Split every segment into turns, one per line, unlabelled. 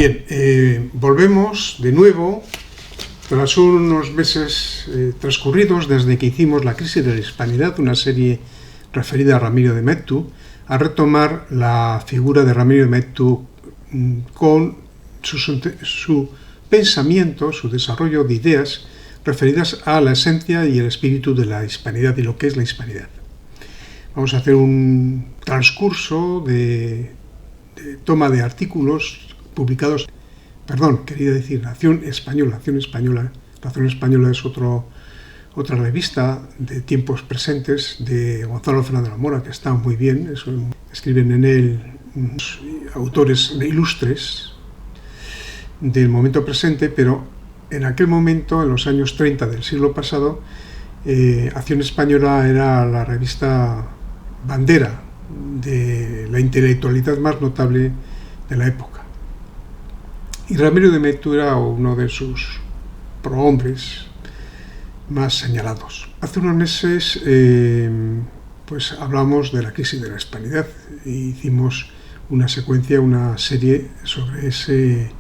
Bien, volvemos de nuevo, tras unos meses transcurridos desde que hicimos La crisis de la hispanidad, una serie referida a Ramiro de Maeztu, a retomar la figura de Ramiro de Maeztu con su pensamiento, su desarrollo de ideas referidas a la esencia y el espíritu de la hispanidad y lo que es la hispanidad. Vamos a hacer un transcurso de toma de artículos publicados, quería decir Acción Española. Acción Española es otra revista de tiempos presentes de Gonzalo Fernández de la Mora, que está muy bien. Escriben en él autores ilustres del momento presente, pero en aquel momento, en los años 30 del siglo pasado, Acción Española era la revista bandera de la intelectualidad más notable de la época. Y Ramiro de Maeztu era uno de sus prohombres más señalados. Hace unos meses pues hablamos de la crisis de la hispanidad e hicimos una serie sobre ese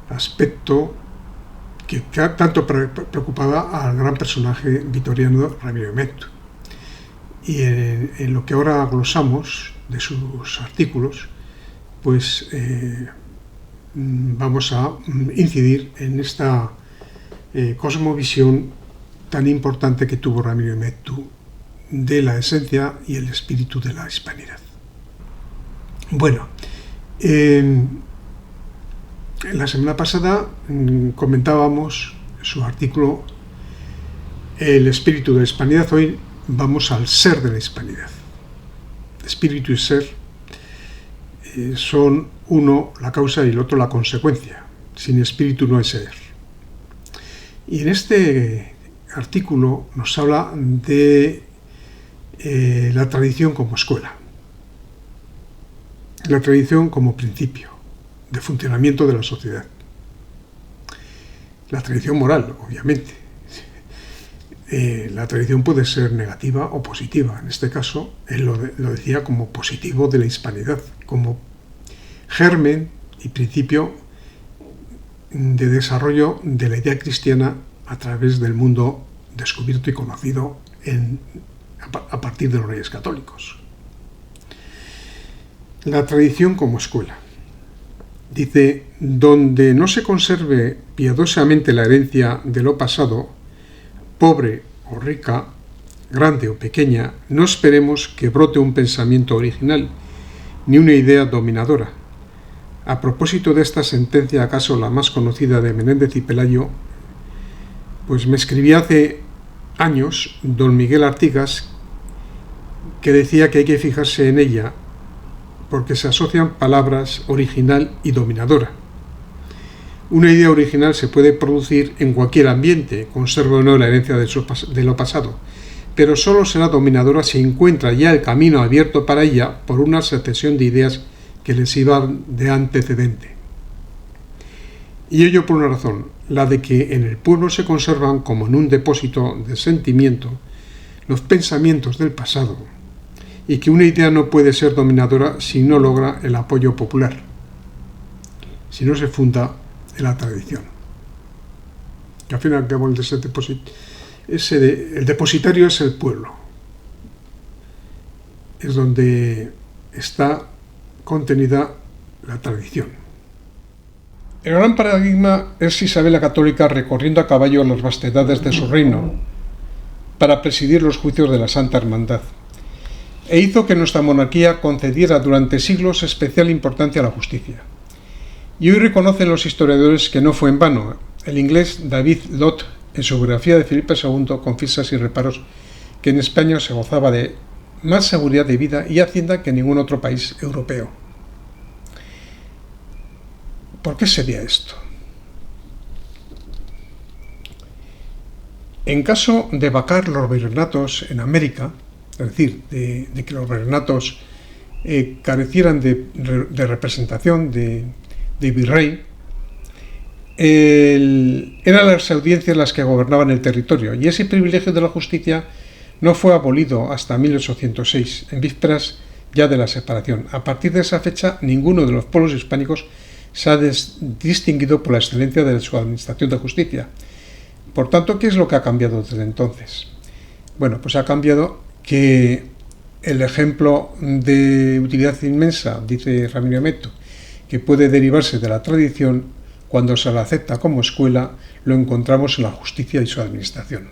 aspecto que tanto preocupaba al gran personaje vitoriano Ramiro de Maeztu. Y en lo que ahora glosamos de sus artículos, pues vamos a incidir en esta cosmovisión tan importante que tuvo Ramiro de Maeztu de la esencia y el espíritu de la hispanidad. Bueno, la semana pasada comentábamos su artículo El espíritu de la hispanidad. Hoy vamos al ser de la hispanidad. Espíritu y ser son uno la causa y el otro la consecuencia. Sin espíritu no hay ser. Y en este artículo nos habla de la tradición como escuela, la tradición como principio de funcionamiento de la sociedad, la tradición moral, obviamente. La tradición puede ser negativa o positiva. En este caso, él lo decía como positivo de la hispanidad, como germen y principio de desarrollo de la idea cristiana a través del mundo descubierto y conocido a partir de los Reyes Católicos. La tradición como escuela. Dice, donde no se conserve piadosamente la herencia de lo pasado, pobre o rica, grande o pequeña, no esperemos que brote un pensamiento original, ni una idea dominadora. A propósito de esta sentencia, acaso la más conocida de Menéndez y Pelayo, pues me escribía hace años don Miguel Artigas, que decía que hay que fijarse en ella, porque se asocian palabras original y dominadora. Una idea original se puede producir en cualquier ambiente, conserve o no la herencia de lo pasado, pero solo será dominadora si encuentra ya el camino abierto para ella por una sucesión de ideas que les sirvan de antecedente. Y ello por una razón, la de que en el pueblo se conservan como en un depósito de sentimiento los pensamientos del pasado, y que una idea no puede ser dominadora si no logra el apoyo popular, si no se funda en la tradición. Que al fin y al cabo el depositario es el pueblo, es donde está contenida la tradición. El gran paradigma es Isabel la Católica recorriendo a caballo las vastedades de su reino para presidir los juicios de la Santa Hermandad, e hizo que nuestra monarquía concediera durante siglos especial importancia a la justicia. Y hoy reconocen los historiadores que no fue en vano. El inglés David Lott, en su biografía de Felipe II, confiesa sin reparos que en España se gozaba de más seguridad de vida y hacienda que en ningún otro país europeo. ¿Por qué sería esto? En caso de vacar los virreinatos en América, es decir, de que los virreinatos carecieran de representación de virrey, eran las audiencias las que gobernaban el territorio, y ese privilegio de la justicia no fue abolido hasta 1806, en vísperas ya de la separación. A partir de esa fecha, ninguno de los pueblos hispánicos se ha distinguido por la excelencia de su administración de justicia. Por tanto, ¿qué es lo que ha cambiado desde entonces? Bueno, pues ha cambiado que el ejemplo de utilidad inmensa, dice Ramiro de Mettu, que puede derivarse de la tradición, cuando se la acepta como escuela, lo encontramos en la justicia y su administración.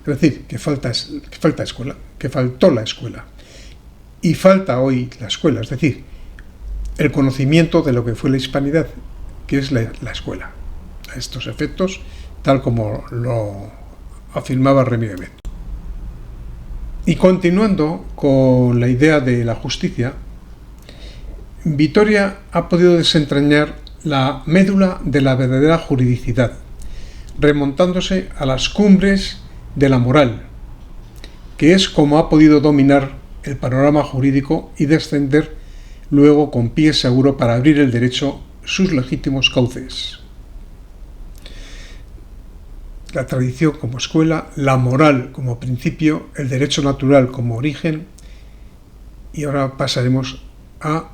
Es decir, que falta escuela, que faltó la escuela. Y falta hoy la escuela, es decir, el conocimiento de lo que fue la hispanidad, que es la escuela. A estos efectos, tal como lo afirmaba Ramiro de Mettu. Y continuando con la idea de la justicia, Vitoria ha podido desentrañar la médula de la verdadera juridicidad, remontándose a las cumbres de la moral, que es como ha podido dominar el panorama jurídico y descender luego con pie seguro para abrir el derecho sus legítimos cauces. La tradición como escuela, la moral como principio, el derecho natural como origen, y ahora pasaremos a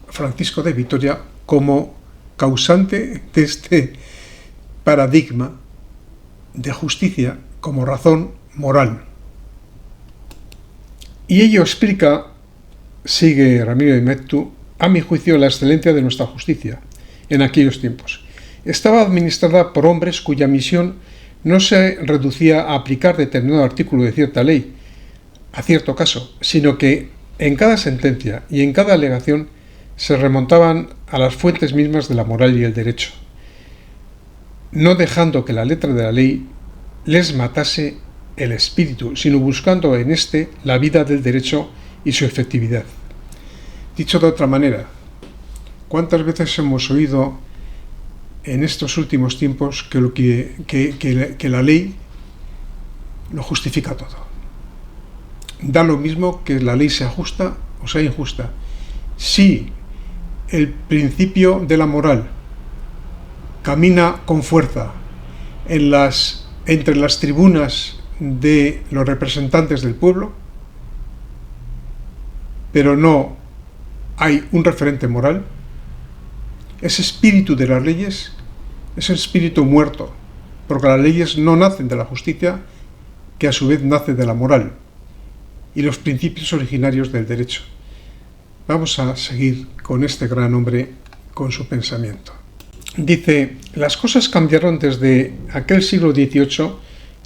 Francisco de Vitoria como causante de este paradigma de justicia como razón moral. Y ello explica, sigue Ramiro de Mettu, a mi juicio, la excelencia de nuestra justicia en aquellos tiempos. Estaba administrada por hombres cuya misión no se reducía a aplicar determinado artículo de cierta ley, a cierto caso, sino que en cada sentencia y en cada alegación se remontaban a las fuentes mismas de la moral y el derecho, no dejando que la letra de la ley les matase el espíritu, sino buscando en éste la vida del derecho y su efectividad. Dicho de otra manera, ¿cuántas veces hemos oído en estos últimos tiempos que la ley lo justifica todo? Da lo mismo que la ley sea justa o sea injusta. Si el principio de la moral camina con fuerza entre las tribunas de los representantes del pueblo, pero no hay un referente moral, ese espíritu de las leyes es el espíritu muerto, porque las leyes no nacen de la justicia, que a su vez nace de la moral y los principios originarios del derecho. Vamos a seguir con este gran hombre, con su pensamiento. Dice, las cosas cambiaron desde aquel siglo XVIII,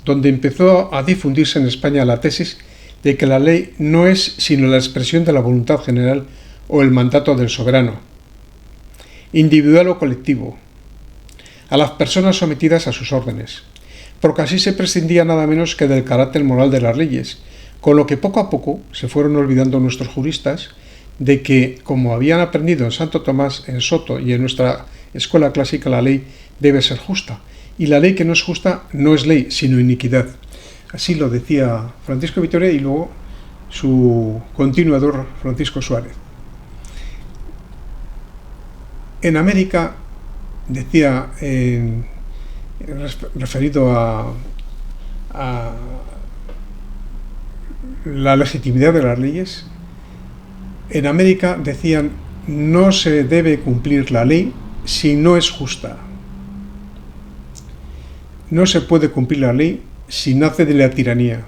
donde empezó a difundirse en España la tesis de que la ley no es sino la expresión de la voluntad general o el mandato del soberano, individual o colectivo, a las personas sometidas a sus órdenes, porque así se prescindía nada menos que del carácter moral de las leyes, con lo que poco a poco se fueron olvidando nuestros juristas de que, como habían aprendido en Santo Tomás, en Soto y en nuestra escuela clásica, la ley debe ser justa, y la ley que no es justa no es ley, sino iniquidad. Así lo decía Francisco de Vitoria y luego su continuador Francisco Suárez. En América, decía, referido a la legitimidad de las leyes, en América decían, no se debe cumplir la ley si no es justa. No se puede cumplir la ley si nace de la tiranía.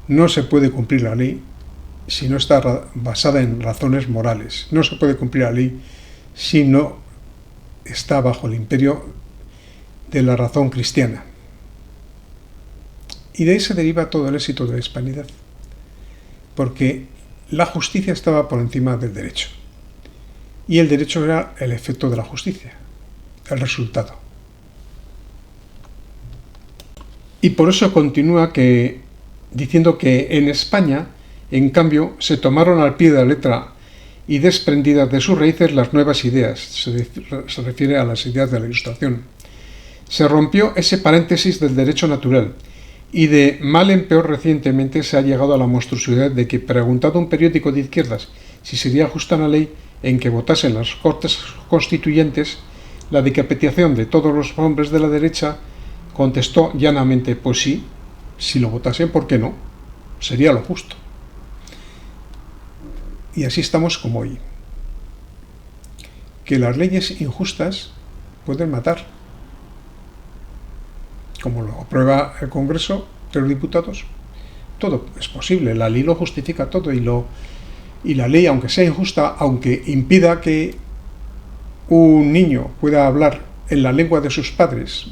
No se puede cumplir la ley si no está basada en razones morales. No se puede cumplir la ley si no está bajo el imperio de la razón cristiana. Y de ahí se deriva todo el éxito de la hispanidad, porque la justicia estaba por encima del derecho, y el derecho era el efecto de la justicia, el resultado. Y por eso continúa diciendo que en España, en cambio, se tomaron al pie de la letra y desprendidas de sus raíces las nuevas ideas, se refiere a las ideas de la Ilustración. Se rompió ese paréntesis del derecho natural, y de mal en peor recientemente se ha llegado a la monstruosidad de que, preguntado a un periódico de izquierdas si sería justa la ley en que votasen las Cortes Constituyentes la decapitación de todos los hombres de la derecha, contestó llanamente, pues sí, si lo votasen, ¿por qué no? Sería lo justo. Y así estamos como hoy. que las leyes injustas pueden matar, como lo aprueba el Congreso de los Diputados. Todo es posible, la ley lo justifica todo, y la ley, aunque sea injusta, aunque impida que un niño pueda hablar en la lengua de sus padres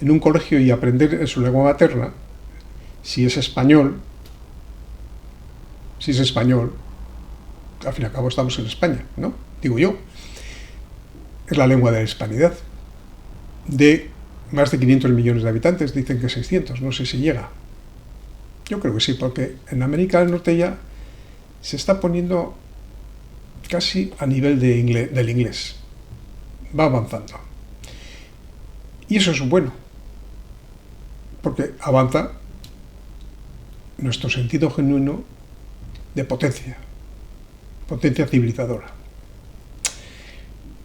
en un colegio y aprender en su lengua materna, si es español, al fin y al cabo estamos en España, ¿no? Digo yo. Es la lengua de la hispanidad. De más de 500 millones de habitantes, dicen que 600, no sé si llega. Yo creo que sí, porque en América del Norte ya se está poniendo casi a nivel del inglés. Va avanzando. Y eso es bueno, porque avanza nuestro sentido genuino de potencia civilizadora.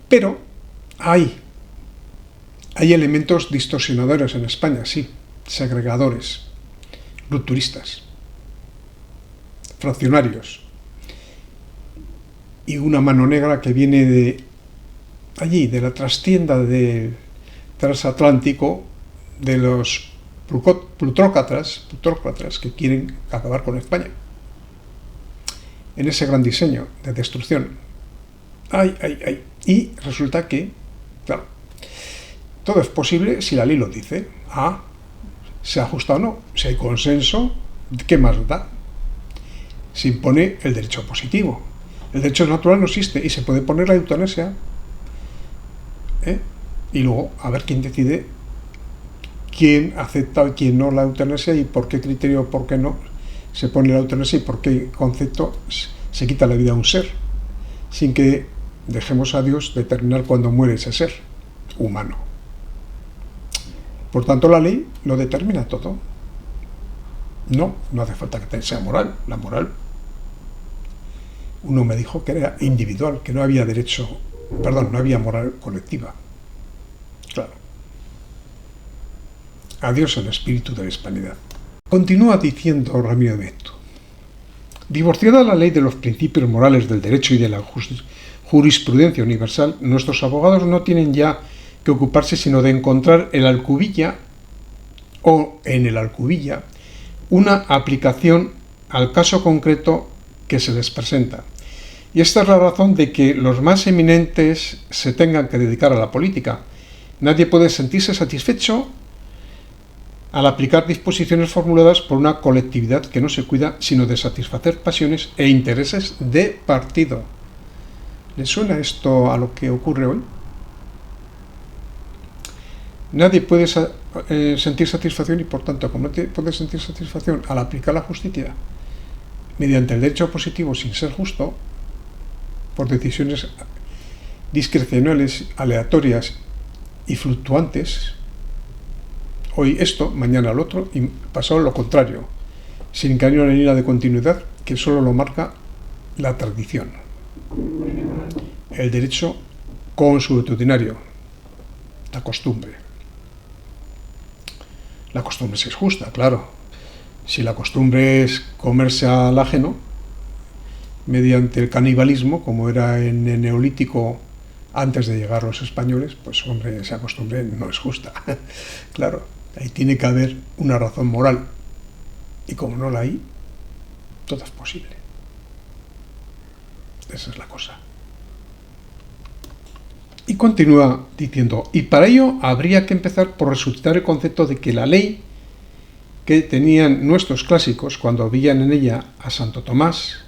Pero hay elementos distorsionadores en España, sí, segregadores, rupturistas, fraccionarios, y una mano negra que viene de allí, de la trastienda del transatlántico, de los plutócratas que quieren acabar con España, en ese gran diseño de destrucción. Y resulta que, claro, todo es posible si la ley lo dice. Se ajusta o no, si hay consenso, ¿qué más da? Se impone el derecho positivo. El derecho natural no existe y se puede poner la eutanasia. Y luego, a ver quién decide, quién acepta y quién no la eutanasia, y por qué criterio, por qué no se pone la eutanasia, y por qué concepto se quita la vida a un ser, sin que dejemos a Dios determinar cuándo muere ese ser humano. Por tanto, la ley lo determina todo. No hace falta que sea moral. La moral, uno me dijo que era individual, que no había no había moral colectiva. Claro. Adiós el espíritu de la hispanidad. Continúa diciendo Ramiro de Mettu: divorciada la ley de los principios morales del derecho y de la jurisprudencia universal, nuestros abogados no tienen ya que ocuparse sino de encontrar en el alcubilla una aplicación al caso concreto que se les presenta. Y esta es la razón de que los más eminentes se tengan que dedicar a la política. Nadie puede sentirse satisfecho al aplicar disposiciones formuladas por una colectividad que no se cuida sino de satisfacer pasiones e intereses de partido. ¿Le suena esto a lo que ocurre hoy? Nadie puede sentir satisfacción, y por tanto, como no puede sentir satisfacción al aplicar la justicia mediante el derecho positivo sin ser justo, por decisiones discrecionales, aleatorias y fluctuantes, hoy esto, mañana lo otro, y pasado lo contrario, sin que haya una línea de continuidad que solo lo marca la tradición. El derecho consuetudinario, la costumbre. La costumbre sí es justa, claro. Si la costumbre es comerse al ajeno mediante el canibalismo, como era en el Neolítico antes de llegar los españoles, pues hombre, esa costumbre no es justa. Claro, ahí tiene que haber una razón moral. Y como no la hay, todo es posible. Esa es la cosa. Y continúa diciendo: y para ello habría que empezar por resucitar el concepto de que la ley que tenían nuestros clásicos cuando veían en ella a Santo Tomás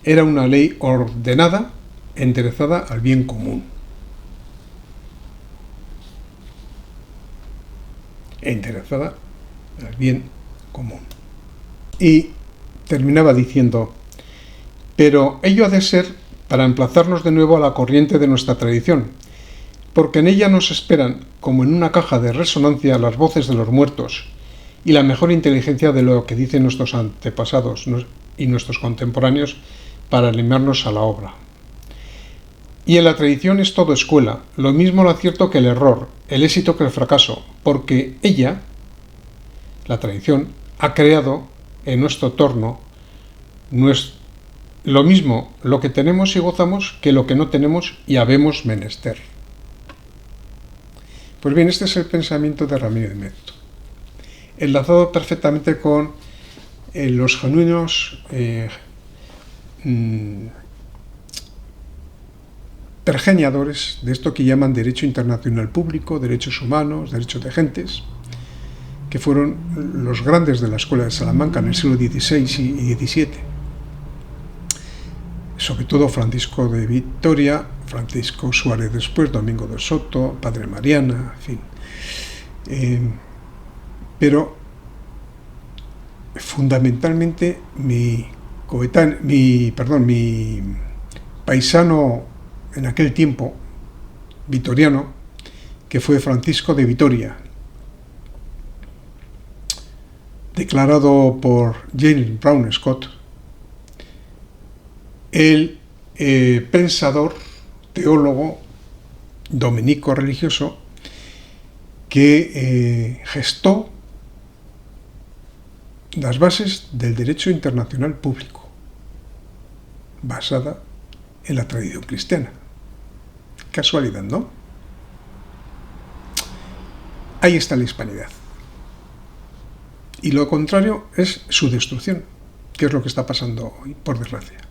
era una ley ordenada, enderezada al bien común. Enderezada al bien común. Y terminaba diciendo: pero ello ha de ser para emplazarnos de nuevo a la corriente de nuestra tradición, porque en ella nos esperan, como en una caja de resonancia, las voces de los muertos y la mejor inteligencia de lo que dicen nuestros antepasados y nuestros contemporáneos para animarnos a la obra. Y en la tradición es todo escuela, lo mismo el acierto que el error, el éxito que el fracaso, porque ella, la tradición, ha creado en nuestro torno lo mismo lo que tenemos y gozamos que lo que no tenemos y habemos menester. Pues bien, este es el pensamiento de Ramiro de Maeztu, enlazado perfectamente con los genuinos pergeñadores de esto que llaman derecho internacional público, derechos humanos, derechos de gentes, que fueron los grandes de la Escuela de Salamanca en el siglo XVI y XVII. Sobre todo Francisco de Vitoria, Francisco Suárez después, Domingo de Soto, Padre Mariana, en fin. Pero fundamentalmente mi paisano en aquel tiempo, vitoriano, que fue Francisco de Vitoria, declarado por James Brown Scott, el pensador, teólogo, dominico religioso, que gestó las bases del derecho internacional público, basada en la tradición cristiana. Casualidad, ¿no? Ahí está la hispanidad. Y lo contrario es su destrucción, que es lo que está pasando hoy, por desgracia.